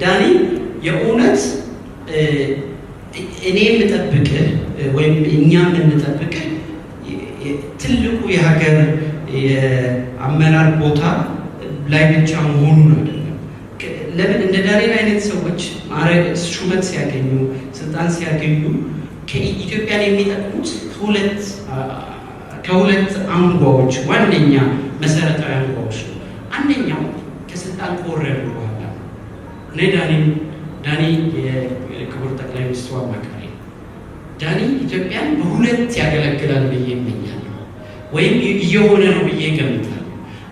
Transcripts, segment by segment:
ዳኒ የእውነት እኔ የምጠብቅህ ወይም እኛም የምንጠብቅህ ትልቁ የሀገር የአመራር ቦታ ላይ ብቻ መሆኑን አይደለም። ለምን እንደ ዳንኤል አይነት ሰዎች ማዕረግ ሹመት ሲያገኙ ስልጣን ሲያገኙ ከኢትዮጵያን የሚጠቅሙት ከሁለት አንጓዎች ዋነኛ መሰረታዊ አንጓዎች ነው። አንደኛው ከስልጣን ከወረዱ በኋላ እኔ ዳኒ የክቡር ጠቅላይ ሚኒስትሩ አማካሪ ዳኒ ኢትዮጵያን በሁለት ያገለግላል ብዬ እመኛለሁ፣ ወይም እየሆነ ነው ብዬ እገምታለሁ።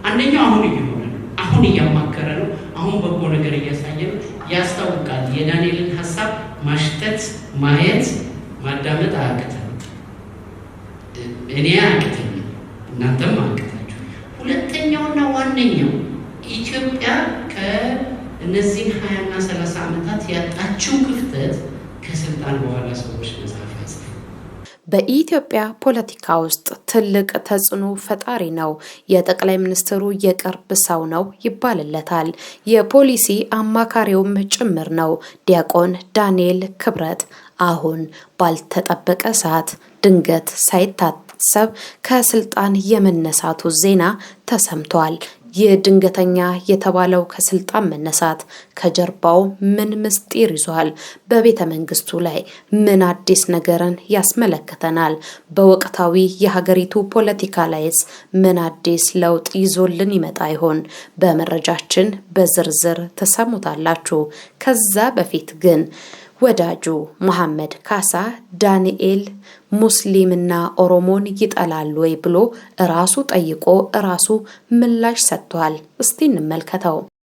አንደኛው አሁን እየሆነ ነው፣ አሁን እያማከረ ነው፣ አሁን በጎ ነገር እያሳየ ነው። ያስታውቃል። የዳንኤልን ሀሳብ ማሽተት፣ ማየት፣ ማዳመጥ አያቅተንም። እኔ አያቅተኝም፣ እናንተም አያቅታችሁ። ሁለተኛውና ዋነኛው ኢትዮጵያ ከእነዚህ 20 እና 30 ዓመታት ያጣችው ክፍተት ከስልጣን በኋላ ሰዎች መጻፍ በኢትዮጵያ ፖለቲካ ውስጥ ትልቅ ተጽዕኖ ፈጣሪ ነው። የጠቅላይ ሚኒስትሩ የቅርብ ሰው ነው ይባልለታል። የፖሊሲ አማካሪውም ጭምር ነው። ዲያቆን ዳንኤል ክብረት አሁን ባልተጠበቀ ሰዓት ድንገት ሳይታሰብ ከስልጣን የመነሳቱ ዜና ተሰምቷል። ይህ ድንገተኛ የተባለው ከስልጣን መነሳት ከጀርባው ምን ምስጢር ይዟል? በቤተ መንግስቱ ላይ ምን አዲስ ነገርን ያስመለክተናል? በወቅታዊ የሀገሪቱ ፖለቲካ ላይስ ምን አዲስ ለውጥ ይዞልን ይመጣ ይሆን? በመረጃችን በዝርዝር ተሰሙታላችሁ። ከዛ በፊት ግን ወዳጁ መሐመድ ካሳ ዳንኤል ሙስሊምና ኦሮሞን ይጠላል ወይ ብሎ ራሱ ጠይቆ ራሱ ምላሽ ሰጥቷል። እስቲ እንመልከተው።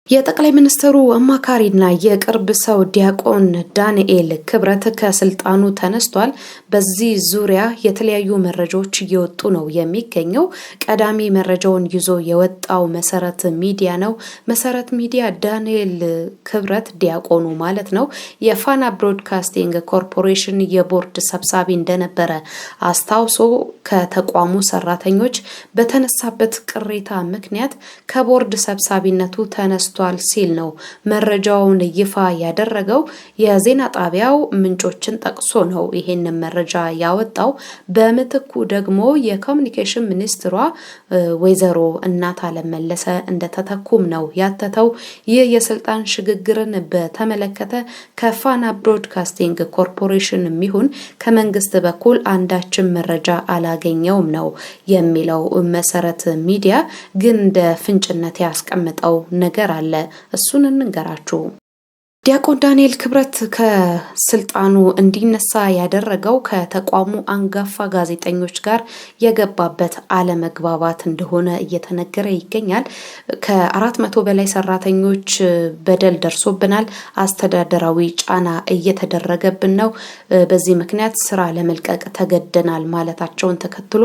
የጠቅላይ ሚኒስትሩ አማካሪና የቅርብ ሰው ዲያቆን ዳንኤል ክብረት ከስልጣኑ ተነስቷል። በዚህ ዙሪያ የተለያዩ መረጃዎች እየወጡ ነው የሚገኘው። ቀዳሚ መረጃውን ይዞ የወጣው መሰረት ሚዲያ ነው። መሰረት ሚዲያ ዳንኤል ክብረት ዲያቆኑ ማለት ነው የፋና ብሮድካስቲንግ ኮርፖሬሽን የቦርድ ሰብሳቢ እንደነበረ አስታውሶ ከተቋሙ ሰራተኞች በተነሳበት ቅሬታ ምክንያት ከቦርድ ሰብሳቢነቱ ተነስቷል ሲል ነው መረጃውን ይፋ ያደረገው። የዜና ጣቢያው ምንጮችን ጠቅሶ ነው ይሄንን መረጃ ያወጣው። በምትኩ ደግሞ የኮሙኒኬሽን ሚኒስትሯ ወይዘሮ እናታለም መለሰ እንደተተኩም ነው ያተተው። ይህ የስልጣን ሽግግርን በተመለከተ ከፋና ብሮድካስቲንግ ኮርፖሬሽን የሚሆን ከመንግስት በኩል አንዳችን መረጃ አላገኘውም ነው የሚለው መሰረት ሚዲያ። ግን እንደ ፍንጭነት ያስቀምጠው ነገር አለ። እሱን እንንገራችሁ። ዲያቆን ዳንኤል ክብረት ከስልጣኑ እንዲነሳ ያደረገው ከተቋሙ አንጋፋ ጋዜጠኞች ጋር የገባበት አለመግባባት እንደሆነ እየተነገረ ይገኛል። ከ400 በላይ ሰራተኞች በደል ደርሶብናል፣ አስተዳደራዊ ጫና እየተደረገብን ነው፣ በዚህ ምክንያት ስራ ለመልቀቅ ተገደናል ማለታቸውን ተከትሎ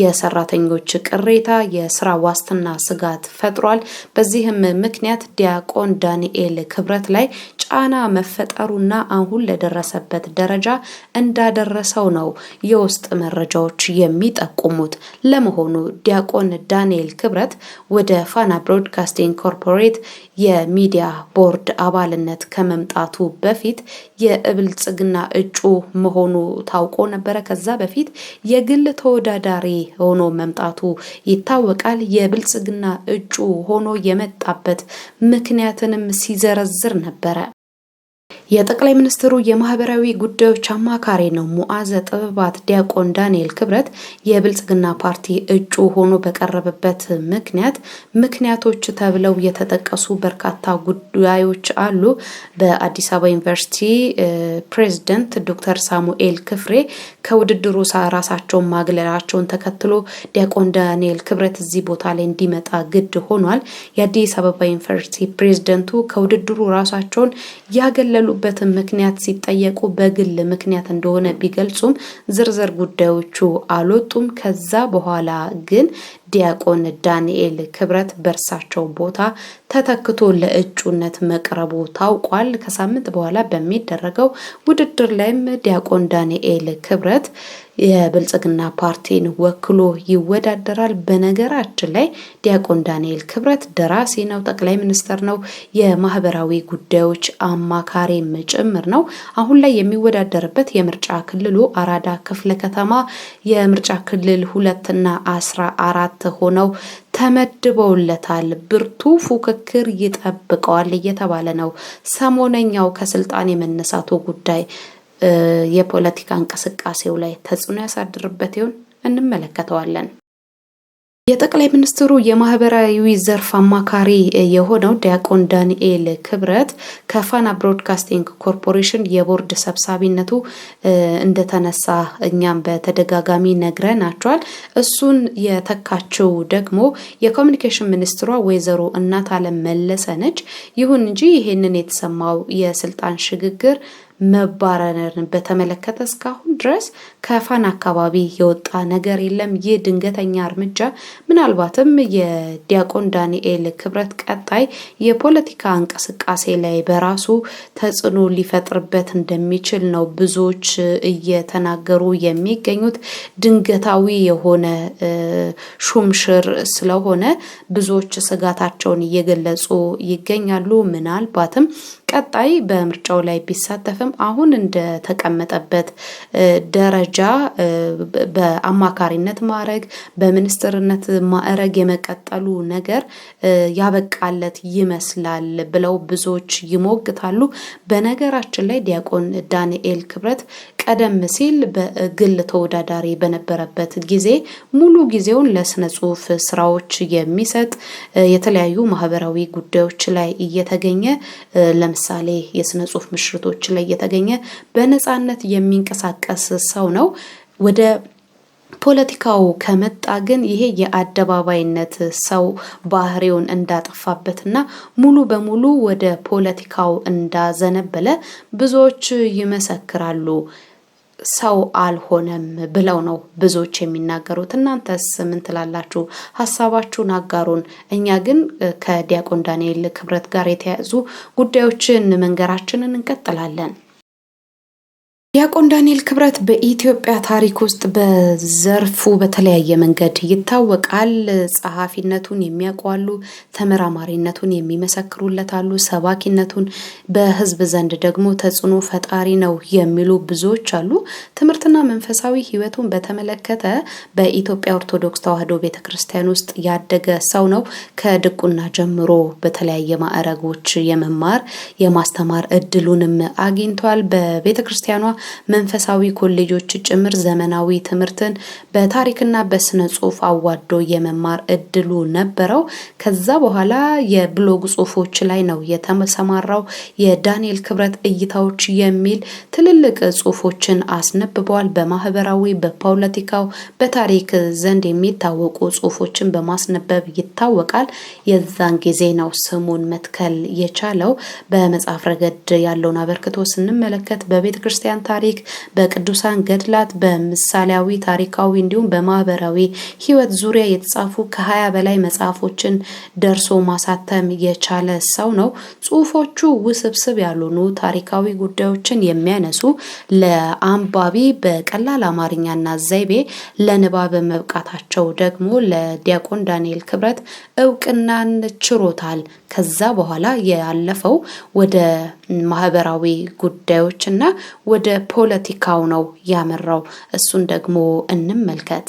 የሰራተኞች ቅሬታ የስራ ዋስትና ስጋት ፈጥሯል። በዚህም ምክንያት ዲያቆን ዳንኤል ክብረት ላይ ጫና መፈጠሩና አሁን ለደረሰበት ደረጃ እንዳደረሰው ነው የውስጥ መረጃዎች የሚጠቁሙት። ለመሆኑ ዲያቆን ዳንኤል ክብረት ወደ ፋና ብሮድካስቲንግ ኮርፖሬት የሚዲያ ቦርድ አባልነት ከመምጣቱ በፊት የብልጽግና እጩ መሆኑ ታውቆ ነበረ። ከዛ በፊት የግል ተወዳዳሪ ሆኖ መምጣቱ ይታወቃል። የብልጽግና እጩ ሆኖ የመጣበት ምክንያትንም ሲዘረዝር ነበረ። የጠቅላይ ሚኒስትሩ የማህበራዊ ጉዳዮች አማካሪ ነው ሙዓዘ ጥበባት ዲያቆን ዳንኤል ክብረት የብልጽግና ፓርቲ እጩ ሆኖ በቀረበበት ምክንያቶች ተብለው የተጠቀሱ በርካታ ጉዳዮች አሉ። በአዲስ አበባ ዩኒቨርሲቲ ፕሬዝዳንት ዶክተር ሳሙኤል ክፍሬ ከውድድሩ ራሳቸውን ማግለላቸውን ተከትሎ ዲያቆን ዳንኤል ክብረት እዚህ ቦታ ላይ እንዲመጣ ግድ ሆኗል። የአዲስ አበባ ዩኒቨርሲቲ ፕሬዝዳንቱ ከውድድሩ ራሳቸውን ያገለሉበት ምክንያት ሲጠየቁ በግል ምክንያት እንደሆነ ቢገልጹም ዝርዝር ጉዳዮቹ አልወጡም። ከዛ በኋላ ግን ዲያቆን ዳንኤል ክብረት በእርሳቸው ቦታ ተተክቶ ለእጩነት መቅረቡ ታውቋል። ከሳምንት በኋላ በሚደረገው ውድድር ላይም ዲያቆን ዳንኤል ክብረት የብልጽግና ፓርቲን ወክሎ ይወዳደራል። በነገራችን ላይ ዲያቆን ዳንኤል ክብረት ደራሲ ነው፣ ጠቅላይ ሚኒስትር ነው፣ የማህበራዊ ጉዳዮች አማካሪም ጭምር ነው። አሁን ላይ የሚወዳደርበት የምርጫ ክልሉ አራዳ ክፍለ ከተማ የምርጫ ክልል 2 እና 14 ሆነው ተመድበውለታል። ብርቱ ፉክክር ይጠብቀዋል እየተባለ ነው። ሰሞነኛው ከስልጣን የመነሳቱ ጉዳይ የፖለቲካ እንቅስቃሴው ላይ ተጽዕኖ ያሳድርበት ይሆን? እንመለከተዋለን። የጠቅላይ ሚኒስትሩ የማህበራዊ ዘርፍ አማካሪ የሆነው ዲያቆን ዳንኤል ክብረት ከፋና ብሮድካስቲንግ ኮርፖሬሽን የቦርድ ሰብሳቢነቱ እንደተነሳ እኛም በተደጋጋሚ ነግረናቸዋል። እሱን የተካችው ደግሞ የኮሚኒኬሽን ሚኒስትሯ ወይዘሮ እናታለም መለሰ ነች። ይሁን እንጂ ይሄንን የተሰማው የስልጣን ሽግግር መባረርን በተመለከተ እስካሁን ድረስ ከፋና አካባቢ የወጣ ነገር የለም። ይህ ድንገተኛ እርምጃ ምናልባትም የዲያቆን ዳንኤል ክብረት ቀጣይ የፖለቲካ እንቅስቃሴ ላይ በራሱ ተጽዕኖ ሊፈጥርበት እንደሚችል ነው ብዙዎች እየተናገሩ የሚገኙት። ድንገታዊ የሆነ ሹምሽር ስለሆነ ብዙዎች ስጋታቸውን እየገለጹ ይገኛሉ። ምናልባትም ቀጣይ በምርጫው ላይ ቢሳተፍም አሁን እንደተቀመጠበት ደረጃ በአማካሪነት ማዕረግ በሚኒስትርነት ማዕረግ የመቀጠሉ ነገር ያበቃለት ይመስላል ብለው ብዙዎች ይሞግታሉ። በነገራችን ላይ ዲያቆን ዳንኤል ክብረት ቀደም ሲል በግል ተወዳዳሪ በነበረበት ጊዜ ሙሉ ጊዜውን ለስነ ጽሁፍ ስራዎች የሚሰጥ የተለያዩ ማህበራዊ ጉዳዮች ላይ እየተገኘ ለምሳሌ የስነ ጽሁፍ ምሽቶች ላይ እየተገኘ በነፃነት የሚንቀሳቀስ ሰው ነው። ወደ ፖለቲካው ከመጣ ግን ይሄ የአደባባይነት ሰው ባህሪውን እንዳጠፋበትና ሙሉ በሙሉ ወደ ፖለቲካው እንዳዘነበለ ብዙዎች ይመሰክራሉ። ሰው አልሆነም ብለው ነው ብዙዎች የሚናገሩት። እናንተስ ምን ትላላችሁ? ሐሳባችሁን አጋሩን። እኛ ግን ከዲያቆን ዳንኤል ክብረት ጋር የተያዙ ጉዳዮችን መንገራችንን እንቀጥላለን። ዲያቆን ዳንኤል ክብረት በኢትዮጵያ ታሪክ ውስጥ በዘርፉ በተለያየ መንገድ ይታወቃል። ጸሐፊነቱን የሚያውቋሉ፣ ተመራማሪነቱን የሚመሰክሩለታሉ፣ ሰባኪነቱን በህዝብ ዘንድ ደግሞ ተጽዕኖ ፈጣሪ ነው የሚሉ ብዙዎች አሉ። ትምህርትና መንፈሳዊ ህይወቱን በተመለከተ በኢትዮጵያ ኦርቶዶክስ ተዋሕዶ ቤተክርስቲያን ውስጥ ያደገ ሰው ነው። ከድቁና ጀምሮ በተለያየ ማዕረጎች የመማር የማስተማር እድሉንም አግኝቷል። በቤተክርስቲያኗ መንፈሳዊ ኮሌጆች ጭምር ዘመናዊ ትምህርትን በታሪክና በስነ ጽሁፍ አዋዶ የመማር እድሉ ነበረው። ከዛ በኋላ የብሎግ ጽሁፎች ላይ ነው የተሰማራው። የዳንኤል ክብረት እይታዎች የሚል ትልልቅ ጽሁፎችን አስነብበዋል። በማህበራዊ በፖለቲካው በታሪክ ዘንድ የሚታወቁ ጽሁፎችን በማስነበብ ይታወቃል። የዛን ጊዜ ነው ስሙን መትከል የቻለው። በመጽሐፍ ረገድ ያለውን አበርክቶ ስንመለከት በቤተክርስቲያን ታሪክ በቅዱሳን ገድላት በምሳሌያዊ ታሪካዊ እንዲሁም በማህበራዊ ህይወት ዙሪያ የተጻፉ ከ20 በላይ መጽሐፎችን ደርሶ ማሳተም የቻለ ሰው ነው። ጽሁፎቹ ውስብስብ ያልሆኑ ታሪካዊ ጉዳዮችን የሚያነሱ ለአንባቢ በቀላል አማርኛና ዘይቤ ለንባብ መብቃታቸው ደግሞ ለዲያቆን ዳንኤል ክብረት እውቅናን ችሮታል። ከዛ በኋላ ያለፈው ወደ ማህበራዊ ጉዳዮችና ወደ ፖለቲካው ነው ያመራው። እሱን ደግሞ እንመልከት።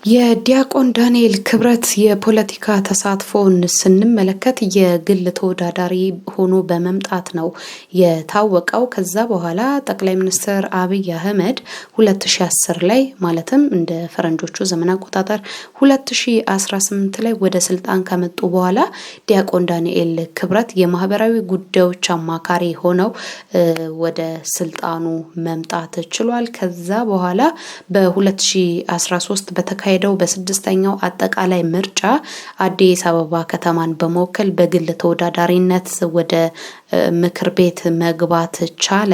የዲያቆን ዳንኤል ክብረት የፖለቲካ ተሳትፎን ስንመለከት የግል ተወዳዳሪ ሆኖ በመምጣት ነው የታወቀው። ከዛ በኋላ ጠቅላይ ሚኒስትር አብይ አህመድ 2010 ላይ ማለትም እንደ ፈረንጆቹ ዘመን አቆጣጠር 2018 ላይ ወደ ስልጣን ከመጡ በኋላ ዲያቆን ዳንኤል ክብረት የማህበራዊ ጉዳዮች አማካሪ ሆነው ወደ ስልጣኑ መምጣት ችሏል። ከዛ በኋላ በ2013 በተካሄደው በስድስተኛው አጠቃላይ ምርጫ አዲስ አበባ ከተማን በመወከል በግል ተወዳዳሪነት ወደ ምክር ቤት መግባት ቻለ።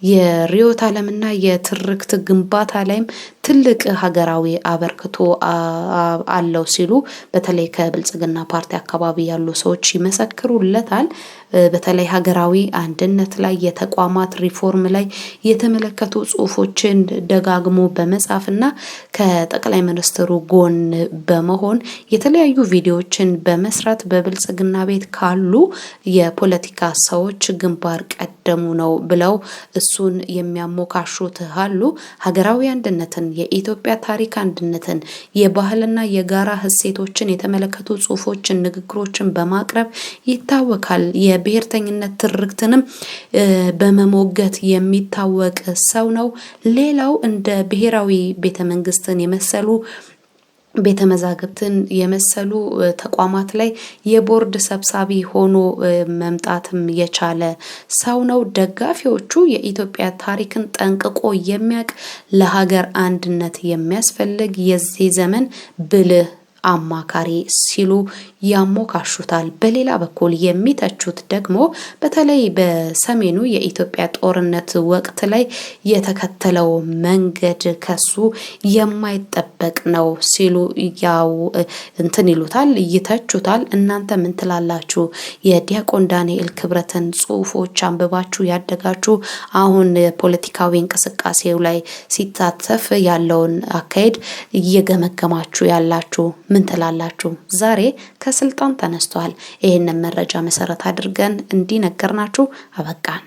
የሪዮት ዓለምና የትርክት ግንባታ ላይም ትልቅ ሀገራዊ አበርክቶ አለው ሲሉ በተለይ ከብልጽግና ፓርቲ አካባቢ ያሉ ሰዎች ይመሰክሩለታል። በተለይ ሀገራዊ አንድነት ላይ የተቋማት ሪፎርም ላይ የተመለከቱ ጽሁፎችን ደጋግሞ በመጻፍና ከጠቅላይ ሚኒስትሩ ጎን በመሆን የተለያዩ ቪዲዮዎችን በመስራት በብልጽግና ቤት ካሉ የፖለቲካ ሰዎች ግንባር ቀደሙ ነው ብለው እሱን የሚያሞካሹት አሉ። ሀገራዊ አንድነትን፣ የኢትዮጵያ ታሪክ አንድነትን፣ የባህልና የጋራ እሴቶችን የተመለከቱ ጽሁፎችን፣ ንግግሮችን በማቅረብ ይታወቃል። የብሔርተኝነት ትርክትንም በመሞገት የሚታወቅ ሰው ነው። ሌላው እንደ ብሔራዊ ቤተ መንግስትን የመሰሉ ቤተ መዛግብትን የመሰሉ ተቋማት ላይ የቦርድ ሰብሳቢ ሆኖ መምጣትም የቻለ ሰው ነው። ደጋፊዎቹ የኢትዮጵያ ታሪክን ጠንቅቆ የሚያውቅ ለሀገር አንድነት የሚያስፈልግ የዚህ ዘመን ብልህ አማካሪ ሲሉ ያሞካሹታል። በሌላ በኩል የሚተቹት ደግሞ በተለይ በሰሜኑ የኢትዮጵያ ጦርነት ወቅት ላይ የተከተለው መንገድ ከሱ የማይጠበቅ ነው ሲሉ ያው እንትን ይሉታል፣ ይተቹታል። እናንተ ምን ትላላችሁ? የዲያቆን ዳንኤል ክብረትን ጽሁፎች አንብባችሁ ያደጋችሁ አሁን ፖለቲካዊ እንቅስቃሴው ላይ ሲታተፍ ያለውን አካሄድ እየገመገማችሁ ያላችሁ ምን ትላላችሁ? ዛሬ ከስልጣን ተነስቷል። ይህንን መረጃ መሰረት አድርገን እንዲነገርናችሁ አበቃን።